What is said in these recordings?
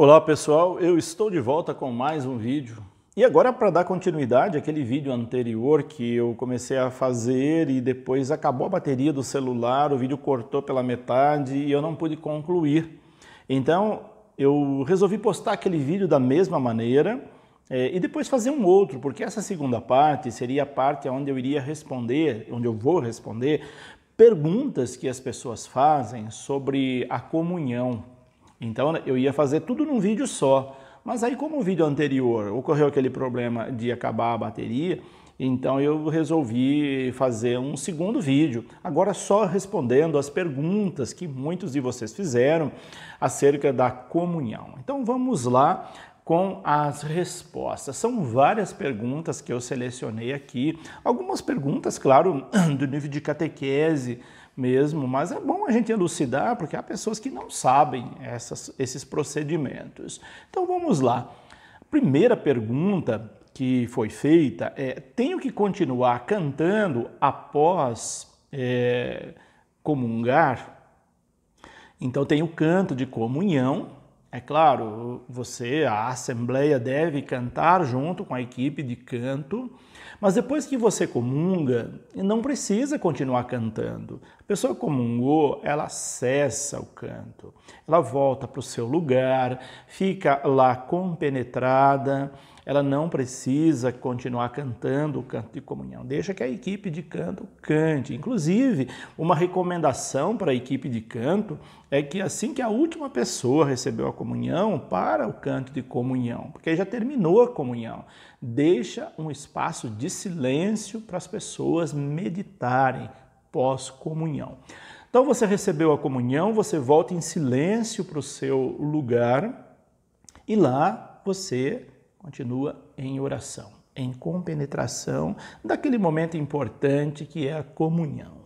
Olá pessoal, eu estou de volta com mais um vídeo. E agora para dar continuidade àquele vídeo anterior que eu comecei a fazer e depois acabou a bateria do celular, o vídeo cortou pela metade e eu não pude concluir. Então eu resolvi postar aquele vídeo da mesma maneira e depois fazer um outro, porque essa segunda parte seria a parte onde eu iria responder, onde eu vou responder perguntas que as pessoas fazem sobre a comunhão. Então eu ia fazer tudo num vídeo só, mas aí como o vídeo anterior ocorreu aquele problema de acabar a bateria, então eu resolvi fazer um segundo vídeo, agora só respondendo as perguntas que muitos de vocês fizeram acerca da comunhão. Então vamos lá com as respostas. São várias perguntas que eu selecionei aqui, algumas perguntas, claro, do nível de catequese mesmo, mas é bom a gente elucidar porque há pessoas que não sabem esses procedimentos. Então vamos lá. A primeira pergunta que foi feita é: tenho que continuar cantando após comungar? Então tem o canto de comunhão. É claro, a assembleia deve cantar junto com a equipe de canto, mas depois que você comunga, não precisa continuar cantando. A pessoa comungou, ela cessa o canto, ela volta para o seu lugar, fica lá compenetrada, ela não precisa continuar cantando o canto de comunhão, deixa que a equipe de canto cante. Inclusive, uma recomendação para a equipe de canto é que assim que a última pessoa recebeu a comunhão, para o canto de comunhão, porque aí já terminou a comunhão. Deixa um espaço de silêncio para as pessoas meditarem pós-comunhão. Então você recebeu a comunhão, você volta em silêncio para o seu lugar e lá você continua em oração, em compenetração daquele momento importante que é a comunhão.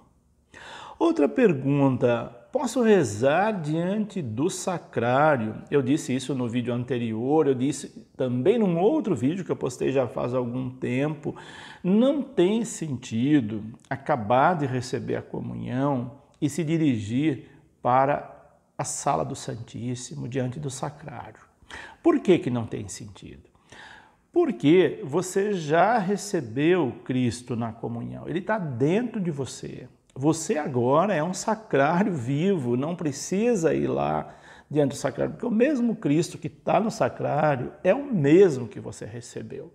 Outra pergunta: posso rezar diante do sacrário? Eu disse isso no vídeo anterior, eu disse também num outro vídeo que eu postei já faz algum tempo. Não tem sentido acabar de receber a comunhão e se dirigir para a sala do Santíssimo, diante do sacrário. Por que não tem sentido? Porque você já recebeu Cristo na comunhão, Ele está dentro de você. Você agora é um sacrário vivo, não precisa ir lá diante do sacrário, porque o mesmo Cristo que está no sacrário é o mesmo que você recebeu.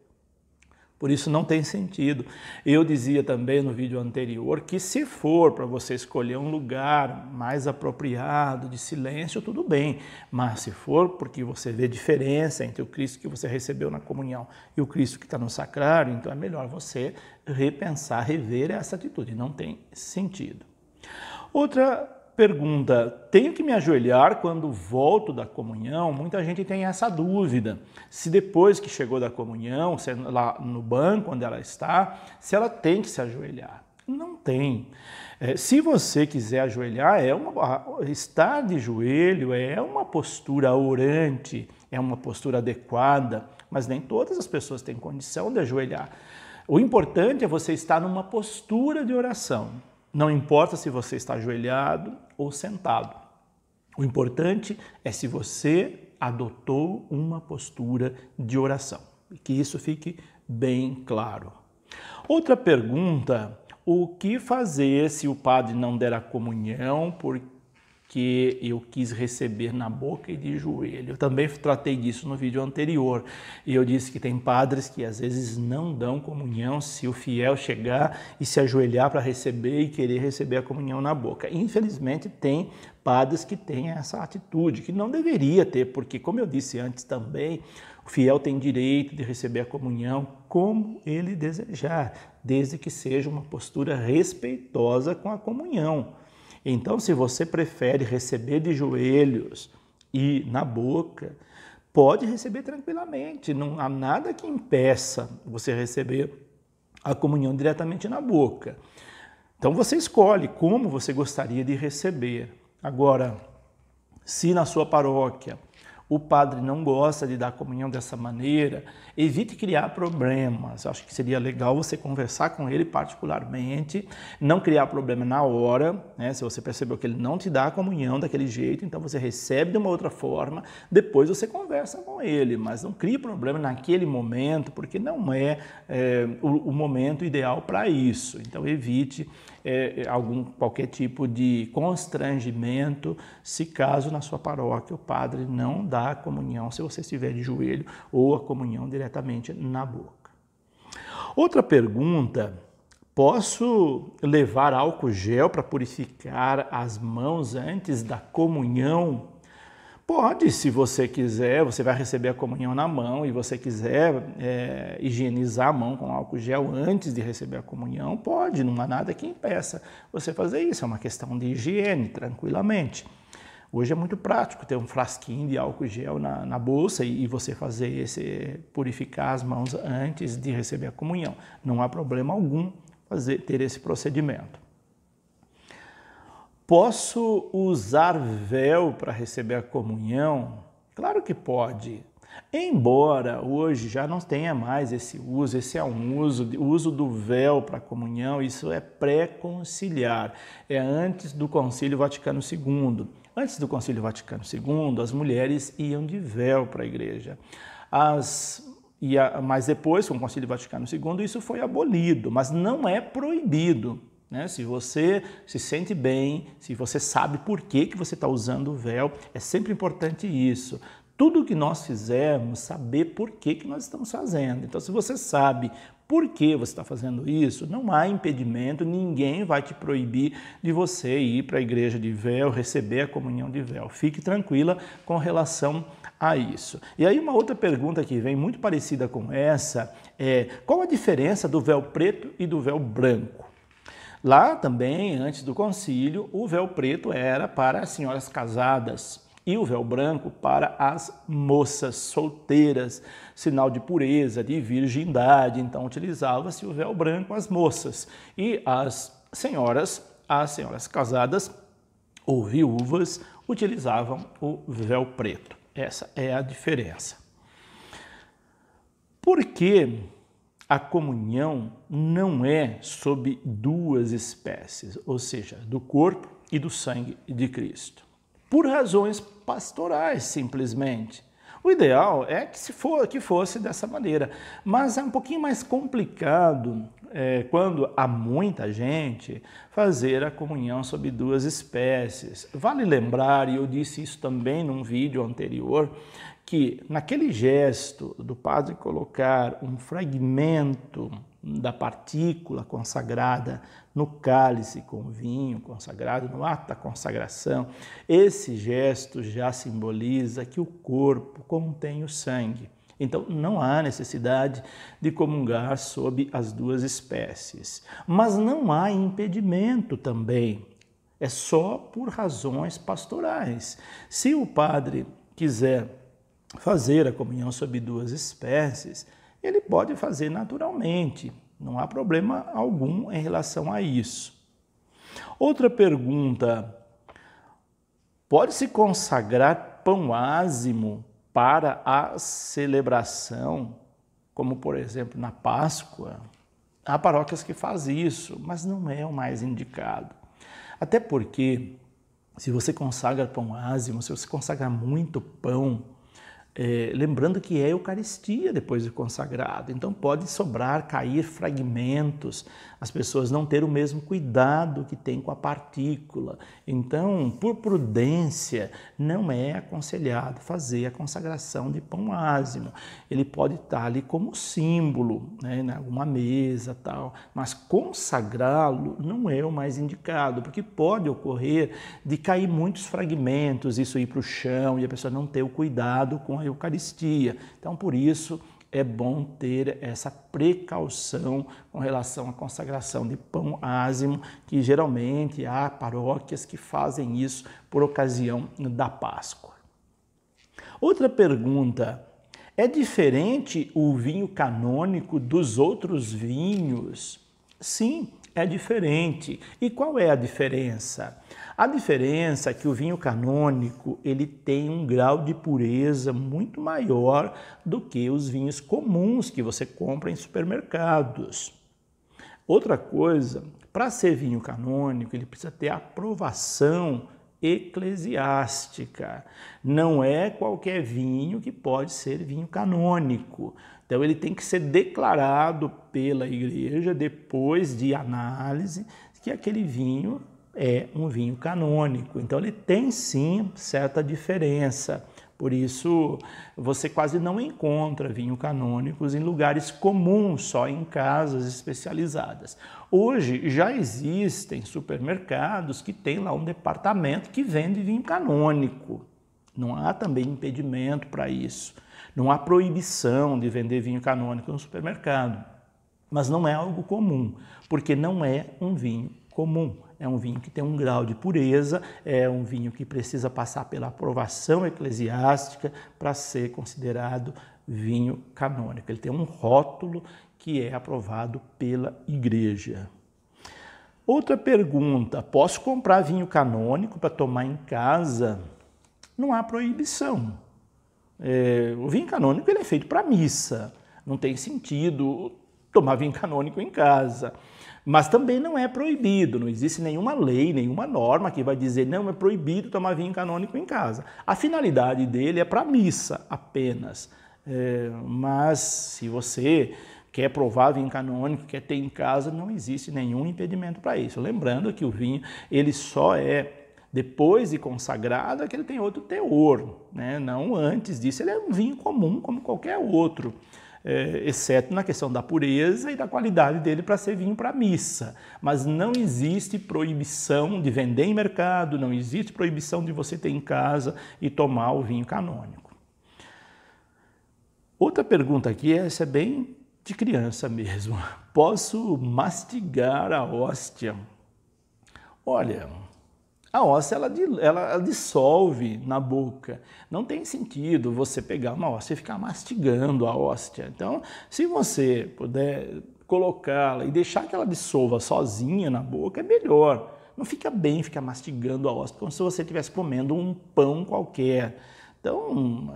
Por isso não tem sentido. Eu dizia também no vídeo anterior que se for para você escolher um lugar mais apropriado, de silêncio, tudo bem. Mas se for porque você vê diferença entre o Cristo que você recebeu na comunhão e o Cristo que está no sacrário, então é melhor você repensar, rever essa atitude. Não tem sentido. Outra pergunta: tenho que me ajoelhar quando volto da comunhão? Muita gente tem essa dúvida. Se depois que chegou da comunhão, se lá no banco onde ela está, se ela tem que se ajoelhar. Não tem. Se você quiser ajoelhar, estar de joelho é uma postura orante, é uma postura adequada, mas nem todas as pessoas têm condição de ajoelhar. O importante é você estar numa postura de oração. Não importa se você está ajoelhado ou sentado. O importante é se você adotou uma postura de oração. Que isso fique bem claro. Outra pergunta: o que fazer se o padre não der a comunhão porque eu quis receber na boca e de joelho? Eu também tratei disso no vídeo anterior. E eu disse que tem padres que às vezes não dão comunhão se o fiel chegar e se ajoelhar para receber e querer receber a comunhão na boca. Infelizmente tem padres que têm essa atitude, que não deveria ter, porque como eu disse antes também, o fiel tem direito de receber a comunhão como ele desejar, desde que seja uma postura respeitosa com a comunhão. Então, se você prefere receber de joelhos e na boca, pode receber tranquilamente. Não há nada que impeça você receber a comunhão diretamente na boca. Então, você escolhe como você gostaria de receber. Agora, se na sua paróquia o padre não gosta de dar comunhão dessa maneira, evite criar problemas. Eu acho que seria legal você conversar com ele particularmente, não criar problema na hora, né? Se você percebeu que ele não te dá a comunhão daquele jeito, então você recebe de uma outra forma, depois você conversa com ele, mas não crie problema naquele momento, porque não é, o momento ideal para isso. Então evite qualquer tipo de constrangimento, se caso na sua paróquia o padre não dá a comunhão, se você estiver de joelho, ou a comunhão diretamente na boca. Outra pergunta: posso levar álcool gel para purificar as mãos antes da comunhão? Pode, se você quiser, você vai receber a comunhão na mão e você quiser higienizar a mão com álcool gel antes de receber a comunhão, pode, não há nada que impeça você fazer isso, é uma questão de higiene, tranquilamente. Hoje é muito prático ter um frasquinho de álcool gel na bolsa e você purificar as mãos antes de receber a comunhão. Não há problema algum ter esse procedimento. Posso usar véu para receber a comunhão? Claro que pode. Embora hoje já não tenha mais esse uso, esse é um uso do véu para a comunhão, isso é pré-conciliar, é antes do Concílio Vaticano II. Antes do Concílio Vaticano II, as mulheres iam de véu para a igreja. Mas depois, com o Concílio Vaticano II, isso foi abolido, mas não é proibido. Né? Se você se sente bem, se você sabe por que você está usando o véu, é sempre importante isso. Tudo que nós fizermos, saber por que nós estamos fazendo. Então, se você sabe por que você está fazendo isso, não há impedimento, ninguém vai te proibir de você ir para a igreja de véu, receber a comunhão de véu. Fique tranquila com relação a isso. E aí uma outra pergunta que vem muito parecida com essa é: qual a diferença do véu preto e do véu branco? Lá também, antes do concílio, o véu preto era para as senhoras casadas e o véu branco para as moças solteiras, sinal de pureza, de virgindade. Então utilizava-se o véu branco às moças e as senhoras casadas ou viúvas utilizavam o véu preto. Essa é a diferença. Por que a comunhão não é sob duas espécies, ou seja, do corpo e do sangue de Cristo? Por razões pastorais, simplesmente. O ideal é que fosse dessa maneira, mas é um pouquinho mais complicado quando há muita gente fazer a comunhão sob duas espécies. Vale lembrar, e eu disse isso também num vídeo anterior, que naquele gesto do padre colocar um fragmento da partícula consagrada no cálice com vinho consagrado, no ato da consagração, esse gesto já simboliza que o corpo contém o sangue. Então, não há necessidade de comungar sob as duas espécies. Mas não há impedimento também, é só por razões pastorais. Se o padre quiser fazer a comunhão sob duas espécies, ele pode fazer naturalmente, não há problema algum em relação a isso. Outra pergunta: pode-se consagrar pão ázimo para a celebração, como por exemplo na Páscoa? Há paróquias que fazem isso, mas não é o mais indicado. Até porque, se você consagra pão ázimo, se você consagra muito pão, lembrando que é Eucaristia depois de consagrado, então pode sobrar, cair fragmentos, as pessoas não terem o mesmo cuidado que tem com a partícula. Então, por prudência, não é aconselhado fazer a consagração de pão ázimo. Ele pode estar ali como símbolo, né, em alguma mesa, tal, mas consagrá-lo não é o mais indicado, porque pode ocorrer de cair muitos fragmentos, isso ir para o chão e a pessoa não ter o cuidado com a Eucaristia. Então, por isso, é bom ter essa precaução com relação à consagração de pão ázimo, que geralmente há paróquias que fazem isso por ocasião da Páscoa. Outra pergunta: é diferente o vinho canônico dos outros vinhos? Sim, é diferente. E qual é a diferença? A diferença é que o vinho canônico ele tem um grau de pureza muito maior do que os vinhos comuns que você compra em supermercados. Outra coisa, para ser vinho canônico, ele precisa ter aprovação eclesiástica. Não é qualquer vinho que pode ser vinho canônico. Então ele tem que ser declarado pela igreja depois de análise que aquele vinho é um vinho canônico. Então ele tem sim certa diferença. Por isso você quase não encontra vinho canônicos em lugares comuns, só em casas especializadas. Hoje já existem supermercados que têm lá um departamento que vende vinho canônico. Não há também impedimento para isso. Não há proibição de vender vinho canônico no supermercado. Mas não é algo comum, porque não é um vinho comum. É um vinho que tem um grau de pureza, é um vinho que precisa passar pela aprovação eclesiástica para ser considerado vinho canônico. Ele tem um rótulo que é aprovado pela igreja. Outra pergunta, posso comprar vinho canônico para tomar em casa? Não há proibição. O vinho canônico ele é feito para missa, não tem sentido tomar vinho canônico em casa. Mas também não é proibido, não existe nenhuma lei, nenhuma norma que vai dizer não é proibido tomar vinho canônico em casa. A finalidade dele é para missa apenas. Mas se você quer provar vinho canônico, quer ter em casa, não existe nenhum impedimento para isso. Lembrando que o vinho ele só é depois de consagrado é que ele tem outro teor, né? Não antes disso, ele é um vinho comum como qualquer outro. Exceto na questão da pureza e da qualidade dele para ser vinho para missa. Mas não existe proibição de vender em mercado, não existe proibição de você ter em casa e tomar o vinho canônico. Outra pergunta aqui, essa é bem de criança mesmo. Posso mastigar a hóstia? Olha, a hóstia ela dissolve na boca. Não tem sentido você pegar uma hóstia e ficar mastigando a hóstia. Então, se você puder colocá-la e deixar que ela dissolva sozinha na boca, é melhor. Não fica bem ficar mastigando a hóstia, como se você estivesse comendo um pão qualquer. Então,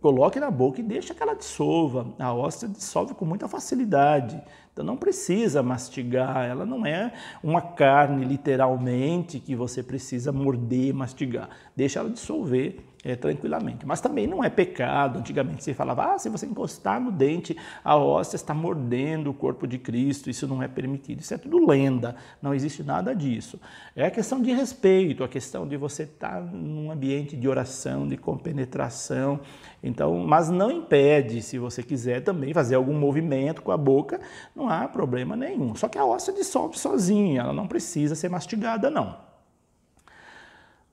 coloque na boca e deixa que ela dissolva. A hóstia dissolve com muita facilidade. Então, não precisa mastigar. Ela não é uma carne, literalmente, que você precisa morder e mastigar. Deixa ela dissolver tranquilamente. Mas também não é pecado. Antigamente você falava, se você encostar no dente, a hóstia está mordendo o corpo de Cristo. Isso não é permitido. Isso é tudo lenda. Não existe nada disso. É a questão de respeito, a questão de você estar num ambiente de oração, de compenetração. Então, mas não impede, se você quiser também fazer algum movimento com a boca, não há problema nenhum. Só que a hóstia dissolve sozinha, ela não precisa ser mastigada, não.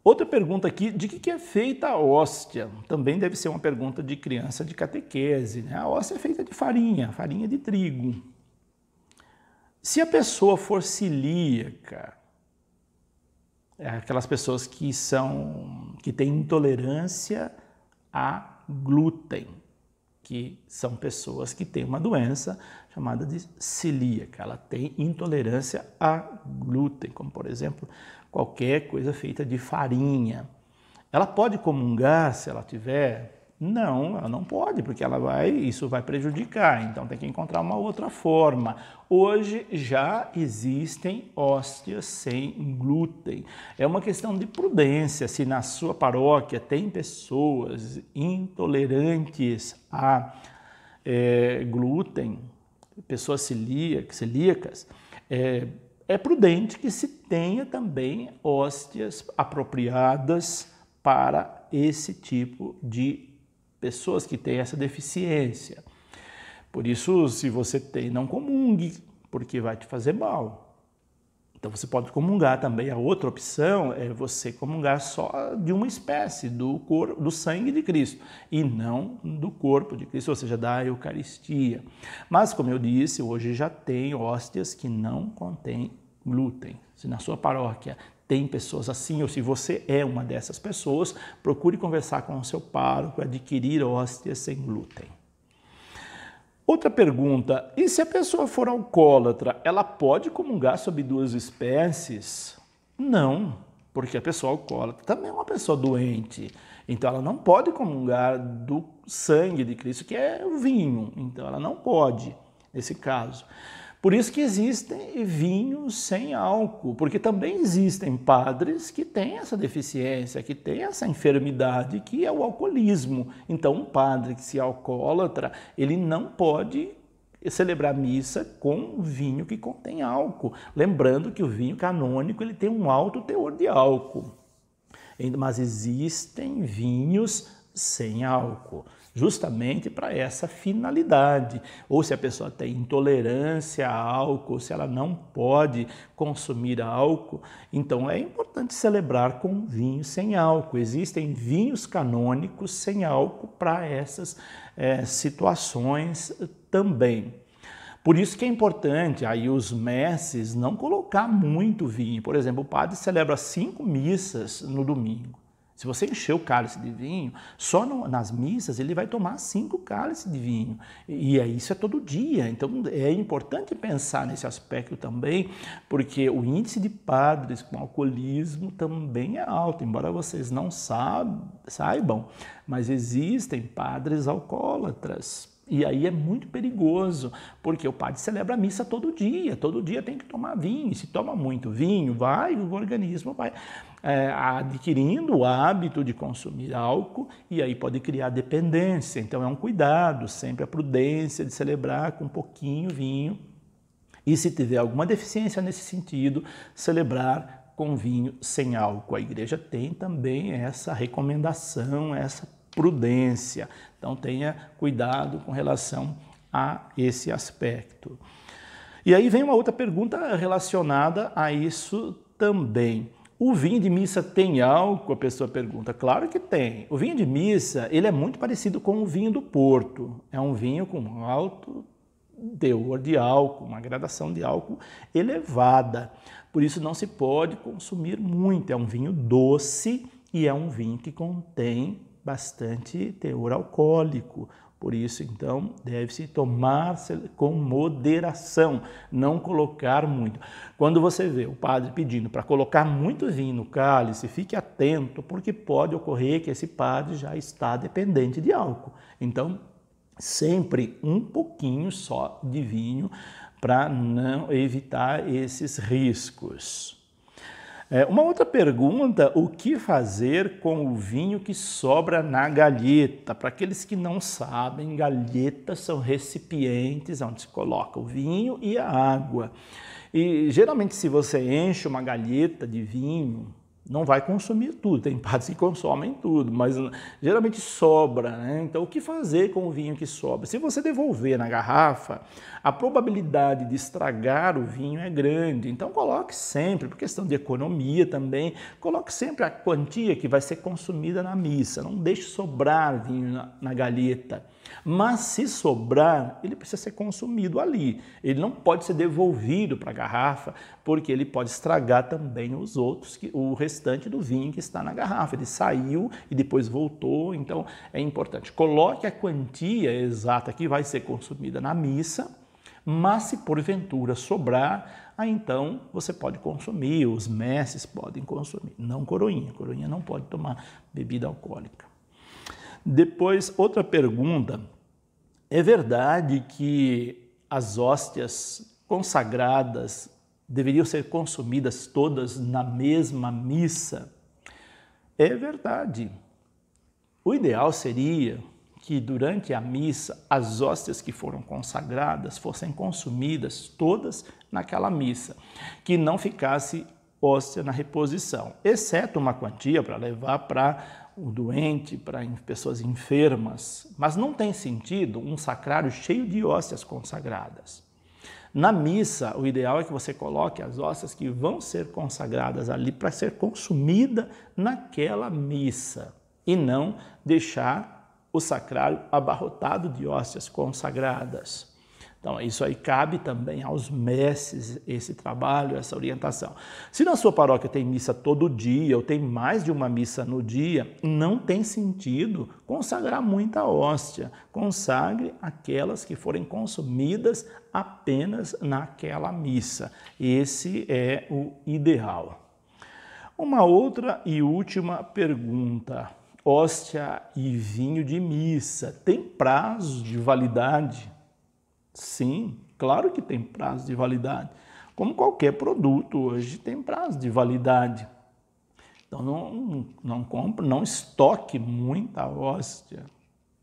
Outra pergunta aqui, de que é feita a hóstia? Também deve ser uma pergunta de criança de catequese, né? A hóstia é feita de farinha de trigo. Se a pessoa for celíaca, aquelas pessoas que têm intolerância a glúten, que são pessoas que têm uma doença chamada de celíaca. Ela tem intolerância a glúten, como por exemplo, qualquer coisa feita de farinha. Ela pode comungar se ela tiver? Não, ela não pode, porque isso vai prejudicar, então tem que encontrar uma outra forma. Hoje já existem hóstias sem glúten. É uma questão de prudência. Se na sua paróquia tem pessoas intolerantes a glúten, pessoas celíacas, é prudente que se tenha também hóstias apropriadas para esse tipo de pessoas que têm essa deficiência. Por isso, se você tem, não comungue, porque vai te fazer mal. Então você pode comungar também. A outra opção é você comungar só de uma espécie, do sangue de Cristo, e não do corpo de Cristo, ou seja, da Eucaristia. Mas, como eu disse, hoje já tem hóstias que não contêm glúten. Se na sua paróquia tem pessoas assim, ou se você é uma dessas pessoas, procure conversar com o seu pároco, adquirir hóstias sem glúten. Outra pergunta, e se a pessoa for alcoólatra, ela pode comungar sobre duas espécies? Não, porque a pessoa alcoólatra também é uma pessoa doente. Então ela não pode comungar do sangue de Cristo, que é o vinho. Então ela não pode, nesse caso. Por isso que existem vinhos sem álcool, porque também existem padres que têm essa deficiência, que têm essa enfermidade, que é o alcoolismo. Então um padre que se alcoólatra, ele não pode celebrar missa com vinho que contém álcool. Lembrando que o vinho canônico ele tem um alto teor de álcool. Mas existem vinhos sem álcool, justamente para essa finalidade. Ou se a pessoa tem intolerância a álcool, se ela não pode consumir álcool, então é importante celebrar com vinho sem álcool. Existem vinhos canônicos sem álcool para essas situações também. Por isso que é importante aí os mestres não colocar muito vinho. Por exemplo, o padre celebra 5 missas no domingo. Se você encher o cálice de vinho, só nas missas ele vai tomar 5 cálices de vinho. E isso é todo dia. Então é importante pensar nesse aspecto também, porque o índice de padres com alcoolismo também é alto, embora vocês não saibam, mas existem padres alcoólatras. E aí é muito perigoso, porque o padre celebra a missa todo dia tem que tomar vinho. E se toma muito vinho, o organismo vai adquirindo o hábito de consumir álcool e aí pode criar dependência. Então é um cuidado, sempre a prudência de celebrar com um pouquinho vinho. E se tiver alguma deficiência nesse sentido, celebrar com vinho sem álcool. A igreja tem também essa recomendação, essa prudência. Então tenha cuidado com relação a esse aspecto. E aí vem uma outra pergunta relacionada a isso também. O vinho de missa tem álcool? A pessoa pergunta. Claro que tem. O vinho de missa ele é muito parecido com o vinho do Porto. É um vinho com alto teor de álcool, uma gradação de álcool elevada. Por isso não se pode consumir muito. É um vinho doce e é um vinho que contém bastante teor alcoólico. Por isso, então, deve-se tomar com moderação, não colocar muito. Quando você vê o padre pedindo para colocar muito vinho no cálice, fique atento, porque pode ocorrer que esse padre já está dependente de álcool. Então, sempre um pouquinho só de vinho para não evitar esses riscos. Uma outra pergunta, o que fazer com o vinho que sobra na galheta? Para aqueles que não sabem, galhetas são recipientes onde se coloca o vinho e a água. E geralmente se você enche uma galheta de vinho, não vai consumir tudo, tem padres que consomem tudo, mas geralmente sobra, né? Então o que fazer com o vinho que sobra? Se você devolver na garrafa, a probabilidade de estragar o vinho é grande, então coloque sempre, por questão de economia também, coloque sempre a quantia que vai ser consumida na missa, não deixe sobrar vinho na galheta. Mas se sobrar, ele precisa ser consumido ali. Ele não pode ser devolvido para a garrafa, porque ele pode estragar também o restante do vinho que está na garrafa. Ele saiu e depois voltou, então é importante. Coloque a quantia exata que vai ser consumida na missa, mas se porventura sobrar, aí então você pode consumir, os mestres podem consumir, não coroinha. Coroinha não pode tomar bebida alcoólica. Depois, outra pergunta, é verdade que as hóstias consagradas deveriam ser consumidas todas na mesma missa? É verdade. O ideal seria que durante a missa as hóstias que foram consagradas fossem consumidas todas naquela missa, que não ficasse hóstia na reposição, exceto uma quantia para levar para o doente, para pessoas enfermas, mas não tem sentido um sacrário cheio de hóstias consagradas. Na missa, o ideal é que você coloque as hóstias que vão ser consagradas ali para ser consumida naquela missa e não deixar o sacrário abarrotado de hóstias consagradas. Então, isso aí cabe também aos mestres, esse trabalho, essa orientação. Se na sua paróquia tem missa todo dia, ou tem mais de uma missa no dia, não tem sentido consagrar muita hóstia. Consagre aquelas que forem consumidas apenas naquela missa. Esse é o ideal. Uma outra e última pergunta. Hóstia e vinho de missa, tem prazo de validade? Sim, claro que tem prazo de validade. Como qualquer produto hoje tem prazo de validade. Então não compre, não estoque muita hóstia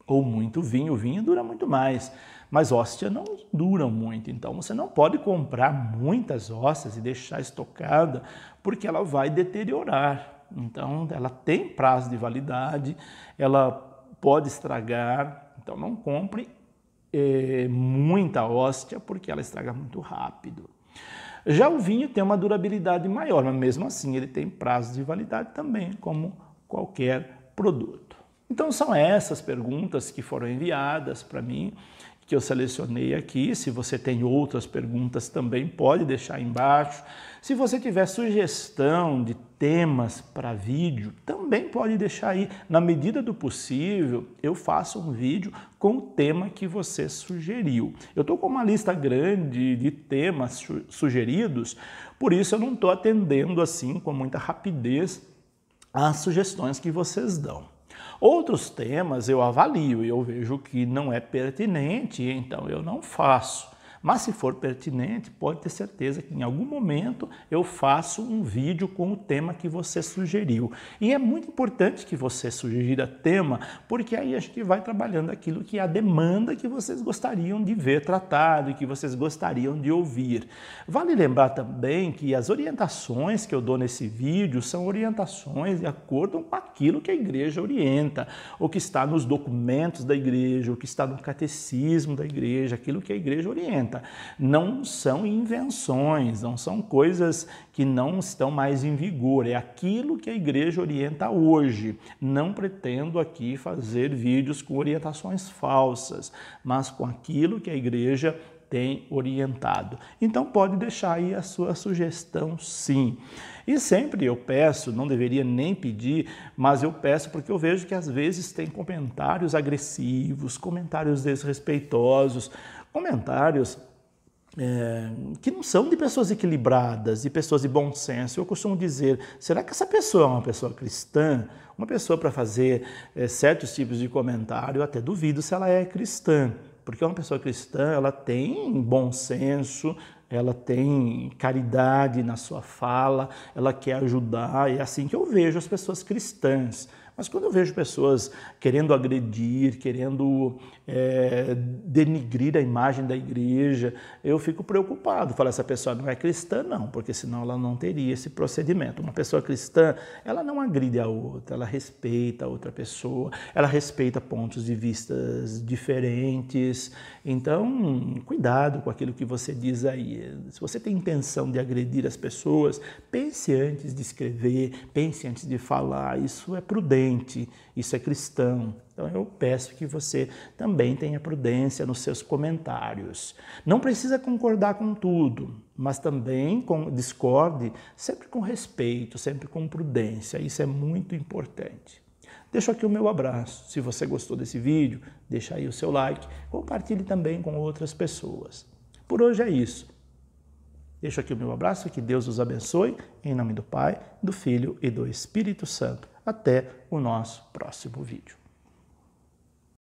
ou muito vinho. O vinho dura muito mais, mas hóstia não dura muito. Então você não pode comprar muitas hóstias e deixar estocada, porque ela vai deteriorar. Então ela tem prazo de validade, ela pode estragar. Então não compre muita hóstia, porque ela estraga muito rápido. Já o vinho tem uma durabilidade maior, mas mesmo assim ele tem prazo de validade também, como qualquer produto. Então são essas perguntas que foram enviadas para mim, que eu selecionei aqui. Se você tem outras perguntas também pode deixar aí embaixo. Se você tiver sugestão de temas para vídeo, também pode deixar aí. Na medida do possível, eu faço um vídeo com o tema que você sugeriu. Eu estou com uma lista grande de temas sugeridos, por isso eu não estou atendendo assim com muita rapidez às sugestões que vocês dão. Outros temas eu avalio e eu vejo que não é pertinente, então eu não faço. Mas se for pertinente, pode ter certeza que em algum momento eu faço um vídeo com o tema que você sugeriu. E é muito importante que você sugira tema, porque aí a gente vai trabalhando aquilo que é a demanda que vocês gostariam de ver tratado e que vocês gostariam de ouvir. Vale lembrar também que as orientações que eu dou nesse vídeo são orientações de acordo com aquilo que a igreja orienta, o que está nos documentos da igreja, o que está no catecismo da igreja, aquilo que a igreja orienta. Não são invenções, não são coisas que não estão mais em vigor, é aquilo que a igreja orienta hoje. Não pretendo aqui fazer vídeos com orientações falsas, mas com aquilo que a igreja tem orientado. Então pode deixar aí a sua sugestão, sim. E sempre eu peço, não deveria nem pedir, mas eu peço porque eu vejo que às vezes tem comentários agressivos, comentários desrespeitosos, comentários que não são de pessoas equilibradas, de pessoas de bom senso. Eu costumo dizer, será que essa pessoa é uma pessoa cristã? Uma pessoa para fazer certos tipos de comentário, eu até duvido se ela é cristã, porque uma pessoa cristã, ela tem bom senso, ela tem caridade na sua fala, ela quer ajudar, é assim que eu vejo as pessoas cristãs. Mas quando eu vejo pessoas querendo agredir, querendo denigrir a imagem da igreja, eu fico preocupado. Falo, essa pessoa não é cristã, não, porque senão ela não teria esse procedimento. Uma pessoa cristã, ela não agride a outra, ela respeita a outra pessoa, ela respeita pontos de vista diferentes. Então, cuidado com aquilo que você diz aí. Se você tem intenção de agredir as pessoas, pense antes de escrever, pense antes de falar. Isso é prudente, isso é cristão. Então eu peço que você também tenha prudência nos seus comentários. Não precisa concordar com tudo, mas também discorde sempre com respeito, sempre com prudência. Isso é muito importante. Deixo aqui o meu abraço. Se você gostou desse vídeo, deixa aí o seu like, compartilhe também com outras pessoas. Por hoje é isso. Deixo aqui o meu abraço, que Deus os abençoe, em nome do Pai, do Filho e do Espírito Santo. Até o nosso próximo vídeo.